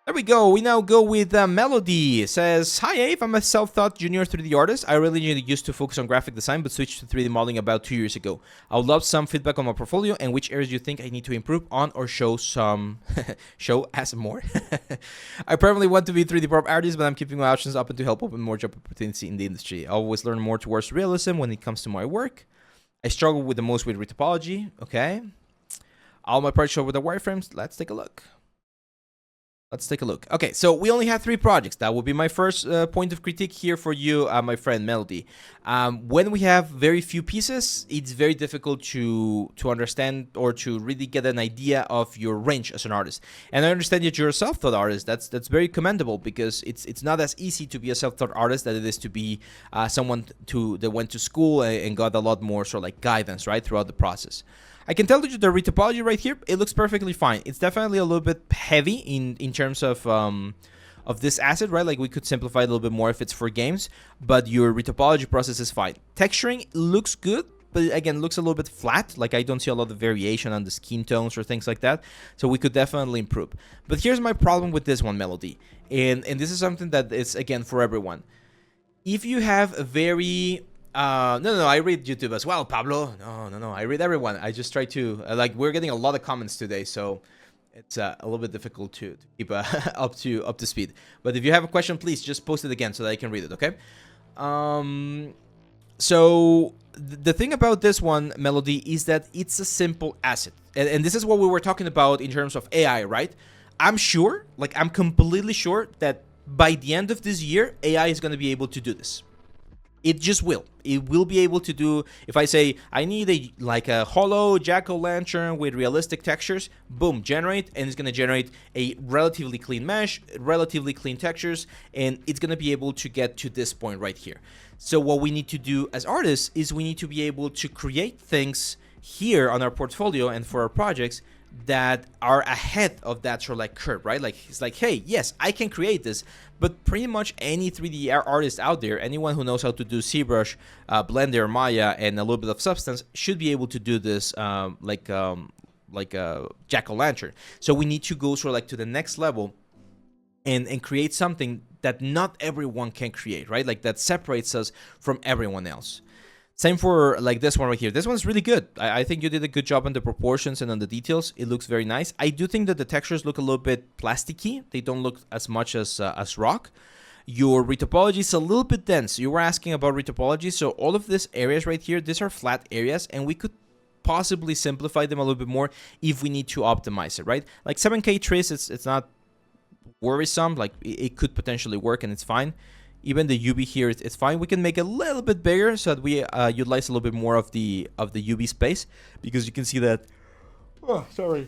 There we go. We now go with Melody. It says, "Hi Abe, I'm a self-taught junior 3D artist. I really used to focus on graphic design, but switched to 3D modeling about 2 years ago. I would love some feedback on my portfolio and which areas you think I need to improve on or show some show as more. I primarily want to be a 3D prop artist, but I'm keeping my options open to help open more job opportunities in the industry. I always learn more towards realism when it comes to my work. I struggle with the most with retopology. Okay, all my parts show with the wireframes. Let's take a look." Let's take a look. Okay, so we only have 3 projects. That would be my first point of critique here for you, my friend Melody. When we have very few pieces, it's very difficult to understand or to really get an idea of your range as an artist. And I understand that you're a self-taught artist. That's very commendable, because it's not as easy to be a self-taught artist that it is to be someone that went to school and got a lot more sort of like guidance, right, throughout the process. I can tell you the retopology right here, it looks perfectly fine. It's definitely a little bit heavy in terms of this asset, right? Like we could simplify it a little bit more if it's for games, but your retopology process is fine. Texturing looks good, but again, looks a little bit flat. Like I don't see a lot of variation on the skin tones or things like that. So we could definitely improve. But here's my problem with this one, Melody. And this is something that is, again, for everyone. If you have a very... no, I read YouTube as well, Pablo. No, I read everyone. I just try to, we're getting a lot of comments today, so it's a little bit difficult to keep up to speed. But if you have a question, please just post it again so that I can read it, okay? So the thing about this one, Melody, is that it's a simple asset. And this is what we were talking about in terms of AI, right? I'm completely sure that by the end of this year, AI is going to be able to do this. It just will. It will be able to do, if I say, I need a hollow jack-o'-lantern with realistic textures, boom, generate, and it's going to generate a relatively clean mesh, relatively clean textures, and it's going to be able to get to this point right here. So what we need to do as artists is we need to be able to create things here on our portfolio and for our projects that are ahead of that sort of like curve, right? Like it's like, hey, yes, I can create this, but pretty much any 3D artist out there, anyone who knows how to do ZBrush, Blender, Maya, and a little bit of Substance should be able to do this like a jack-o'-lantern. So we need to go sort of like to the next level and create something that not everyone can create, right? Like that separates us from everyone else. Same for like this one right here. This one's really good. I think you did a good job on the proportions and on the details. It looks very nice. I do think that the textures look a little bit plasticky. They don't look as much as rock. Your retopology is a little bit dense. You were asking about retopology. So all of these areas right here, these are flat areas, and we could possibly simplify them a little bit more if we need to optimize it, right? Like 7K trace, it's not worrisome. Like it could potentially work and it's fine. Even the UV here, it's fine. We can make it a little bit bigger so that we utilize a little bit more of the UV space, because you can see that. Oh, sorry.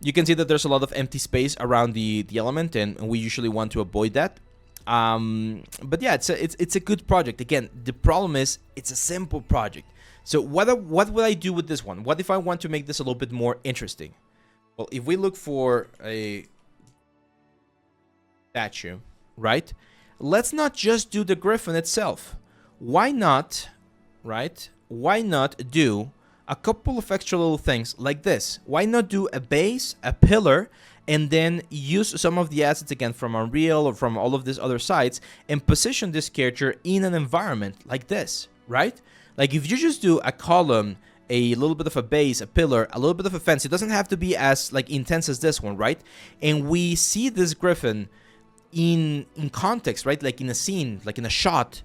You can see that there's a lot of empty space around the element, and we usually want to avoid that. But yeah, it's a good project. Again, the problem is it's a simple project. So what would I do with this one? What if I want to make this a little bit more interesting? Well, if we look for a statue, right? Let's not just do the griffin itself. Why not, right? Why not do a couple of extra little things like this? Why not do a base, a pillar, and then use some of the assets again from Unreal or from all of these other sites and position this character in an environment like this, right? Like if you just do a column, a little bit of a base, a pillar, a little bit of a fence, it doesn't have to be as like intense as this one, right? And we see this griffin in context, right? Like in a scene, like in a shot,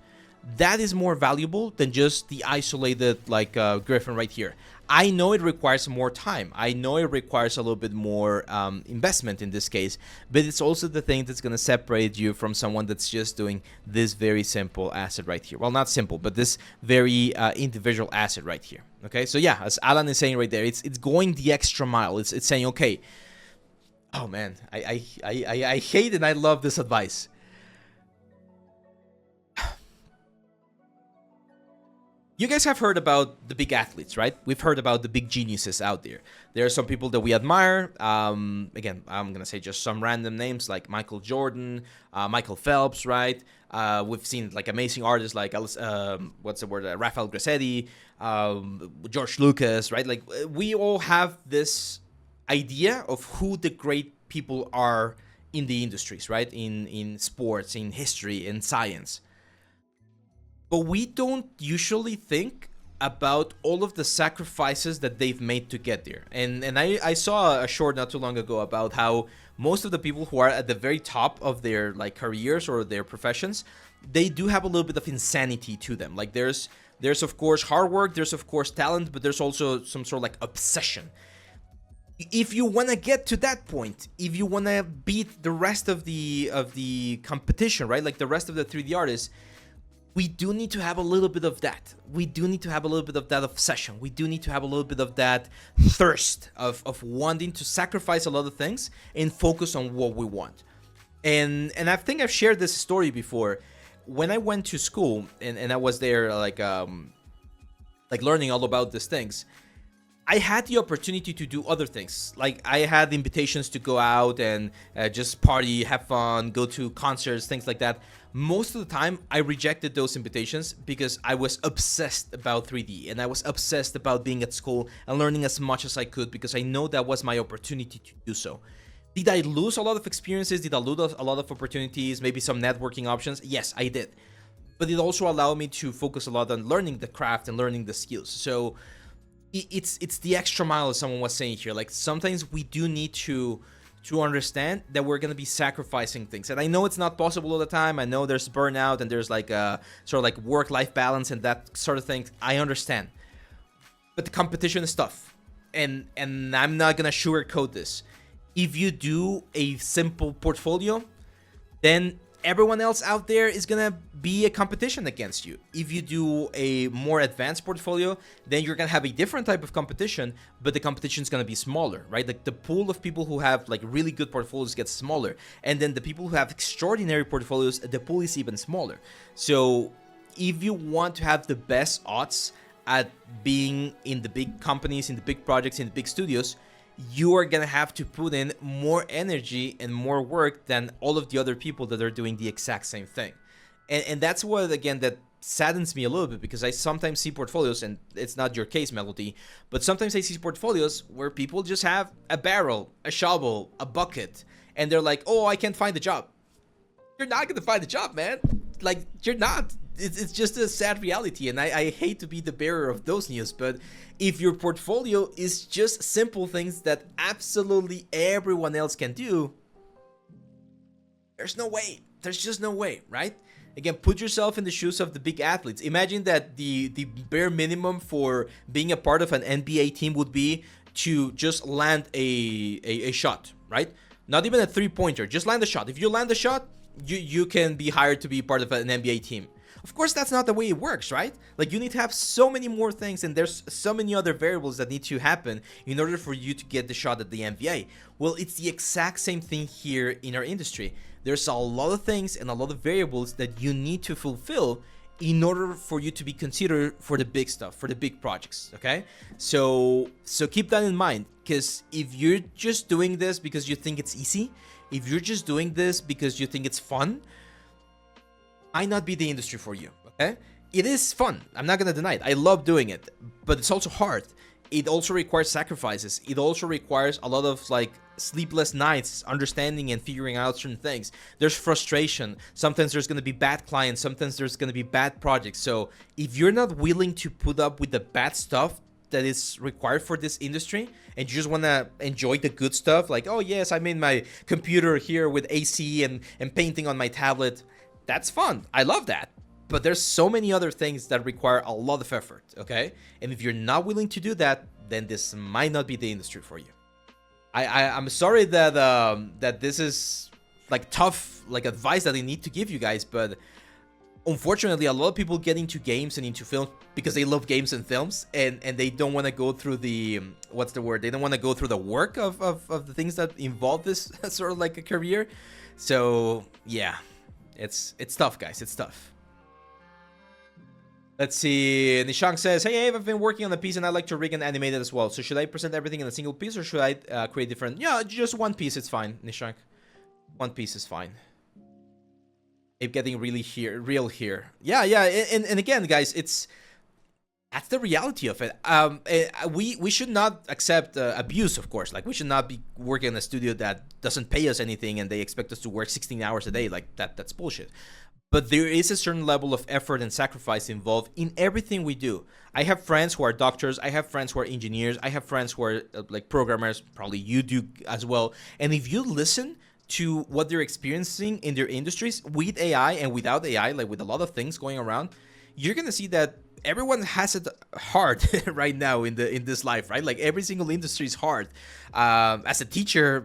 that is more valuable than just the isolated like griffin right here. I know it requires more time. I know it requires a little bit more investment in this case, but it's also the thing that's going to separate you from someone that's just doing this very simple asset right here. Well, not simple, but this very individual asset right here. Okay, so yeah, as Alan is saying right there, it's going the extra mile. It's saying, okay, oh man, I hate and I love this advice. You guys have heard about the big athletes, right? We've heard about the big geniuses out there. There are some people that we admire. Again, I'm going to say just some random names like Michael Jordan, Michael Phelps, right? We've seen like amazing artists like, Rafael Grassetti, George Lucas, right? Like we all have this idea of who the great people are in the industries, right? In sports, in history, in science. But we don't usually think about all of the sacrifices that they've made to get there. And I saw a short not too long ago about how most of the people who are at the very top of their like careers or their professions, they do have a little bit of insanity to them. Like there's of course hard work, there's of course talent, but there's also some sort of like obsession. If you want to get to that point, if you want to beat the rest of the competition, right? Like the rest of the 3D artists, we do need to have a little bit of that. We do need to have a little bit of that obsession. We do need to have a little bit of that thirst of wanting to sacrifice a lot of things and focus on what we want. And I think I've shared this story before. When I went to school and I was there like learning all about these things, I had the opportunity to do other things. Like I had invitations to go out and just party, have fun, go to concerts, things like that. Most of the time, I rejected those invitations because I was obsessed about 3D and I was obsessed about being at school and learning as much as I could because I know that was my opportunity to do so. Did I lose a lot of experiences? Did I lose a lot of opportunities? Maybe some networking options? Yes, I did. But it also allowed me to focus a lot on learning the craft and learning the skills. So it's the extra mile, as someone was saying here. Like sometimes we do need to understand that we're going to be sacrificing things. And I know it's not possible all the time. I know there's burnout and there's like a sort of like work-life balance and that sort of thing. I understand. But the competition is tough. And I'm not going to sugarcoat this. If you do a simple portfolio, then everyone else out there is gonna be a competition against you. If you do a more advanced portfolio, then you're gonna have a different type of competition, but the competition is gonna be smaller, right? Like the pool of people who have like really good portfolios gets smaller, and then the people who have extraordinary portfolios, the pool is even smaller. So if you want to have the best odds at being in the big companies, in the big projects, in the big studios, you are gonna have to put in more energy and more work than all of the other people that are doing the exact same thing. And that's what, again, that saddens me a little bit, because I sometimes see portfolios, and it's not your case, Melody, but sometimes I see portfolios where people just have a barrel, a shovel, a bucket, and they're like, oh, I can't find a job. You're not gonna find a job, man. Like, you're not. It's just a sad reality, and I hate to be the bearer of those news, but if your portfolio is just simple things that absolutely everyone else can do, there's no way. There's just no way, right? Again, put yourself in the shoes of the big athletes. Imagine that the bare minimum for being a part of an NBA team would be to just land a shot, right? Not even a three-pointer, just land a shot. If you land a shot, you can be hired to be part of an NBA team. Of course, that's not the way it works, right? Like, you need to have so many more things, and there's so many other variables that need to happen in order for you to get the shot at the NBA. Well, it's the exact same thing here in our industry. There's a lot of things and a lot of variables that you need to fulfill in order for you to be considered for the big stuff, for the big projects, okay? So keep that in mind, because if you're just doing this because you think it's easy, if you're just doing this because you think it's fun, might not be the industry for you, okay? It is fun. I'm not gonna deny it. I love doing it, but it's also hard. It also requires sacrifices. It also requires a lot of like sleepless nights, understanding and figuring out certain things. There's frustration. Sometimes there's gonna be bad clients. Sometimes there's gonna be bad projects. So if you're not willing to put up with the bad stuff that is required for this industry, and you just want to enjoy the good stuff, like, oh yes, I made my computer here with AC and painting on my tablet, that's fun. I love that. But there's so many other things that require a lot of effort, okay? And if you're not willing to do that, then this might not be the industry for you. I'm sorry that that this is like tough like advice that I need to give you guys, but unfortunately a lot of people get into games and into film because they love games and films, and they don't want to go through the what's the word? They don't want to go through the work of the things that involve this sort of like a career. So yeah. It's tough, guys. It's tough. Let's see. Nishank says, hey, I've been working on a piece and I like to rig and animate it as well. So should I present everything in a single piece, or should I create different? Yeah, just one piece. It's fine, Nishank. One piece is fine. It's getting really real here. Yeah. And again, guys, it's That's the reality of it. We should not accept abuse, of course. Like we should not be working in a studio that doesn't pay us anything and they expect us to work 16 hours a day. Like that's bullshit. But there is a certain level of effort and sacrifice involved in everything we do. I have friends who are doctors. I have friends who are engineers. I have friends who are like programmers. Probably you do as well. And if you listen to what they're experiencing in their industries with AI and without AI, like with a lot of things going around, you're gonna see that everyone has it hard right now in this life, right? Like every single industry is hard. As a teacher,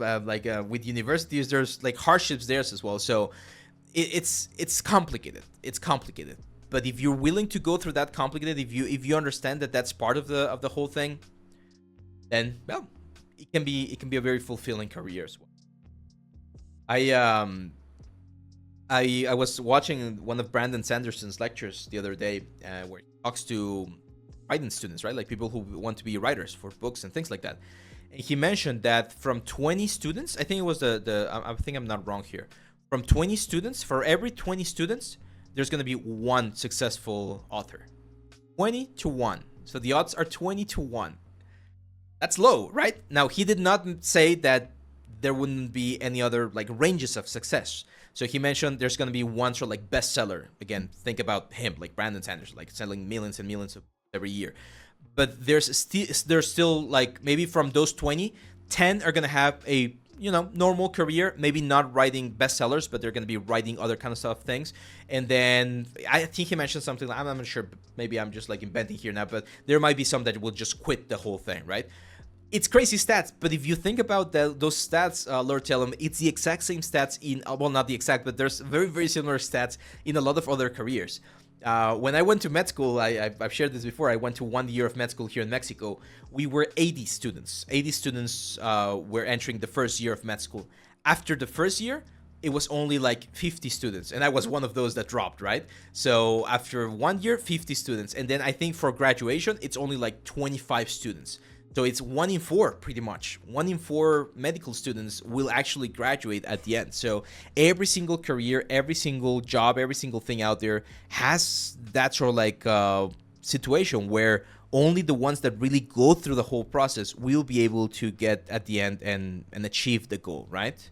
with universities, there's like hardships there as well. So it's complicated. It's complicated. But if you're willing to go through that complicated, if you understand that that's part of the whole thing, then well, it can be a very fulfilling career as well. I was watching one of Brandon Sanderson's lectures the other day, where he talks to writing students, right? Like people who want to be writers for books and things like that. And he mentioned that from 20 students, I think it was I think I'm not wrong here. From 20 students, for every 20 students, there's going to be one successful author. 20 to 1. So the odds are 20 to 1. That's low, right? Now, he did not say that there wouldn't be any other like ranges of success. So he mentioned there's going to be one sort of like bestseller. Again, think about him, like Brandon Sanderson, like selling millions and millions of every year. But there's still like maybe from those 20, 10 are going to have a normal career, maybe not writing bestsellers, but they're going to be writing other kind of stuff things. And then I think he mentioned something like, I'm not sure, maybe I'm just like inventing here now, but there might be some that will just quit the whole thing, right? It's crazy stats, but if you think about those stats, Lord Tellum, it's the exact same stats in, well, not the exact, but there's very, very similar stats in a lot of other careers. When I went to med school, I've shared this before, I went to 1 year of med school here in Mexico. We were 80 students. 80 students were entering the first year of med school. After the first year, it was only like 50 students, and I was one of those that dropped, right? So after 1 year, 50 students. And then I think for graduation, it's only like 25 students. So it's 1 in 4, pretty much. 1 in 4 medical students will actually graduate at the end. So every single career, every single job, every single thing out there has that sort of like situation where only the ones that really go through the whole process will be able to get at the end and achieve the goal, right?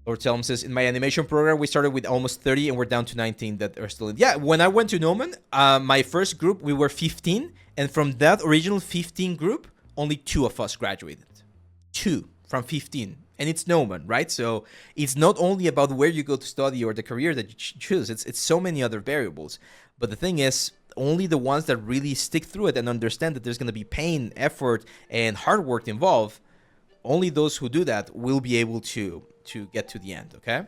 Lord Telm says, in my animation program, we started with almost 30 and we're down to 19 that are still in. Yeah, when I went to Noman, my first group, we were 15. And from that original 15 group, only 2 of us graduated. 2 from 15. And it's Noman, right? So it's not only about where you go to study or the career that you choose. It's so many other variables. But the thing is, only the ones that really stick through it and understand that there's going to be pain, effort, and hard work involved, only those who do that will be able to get to the end, okay?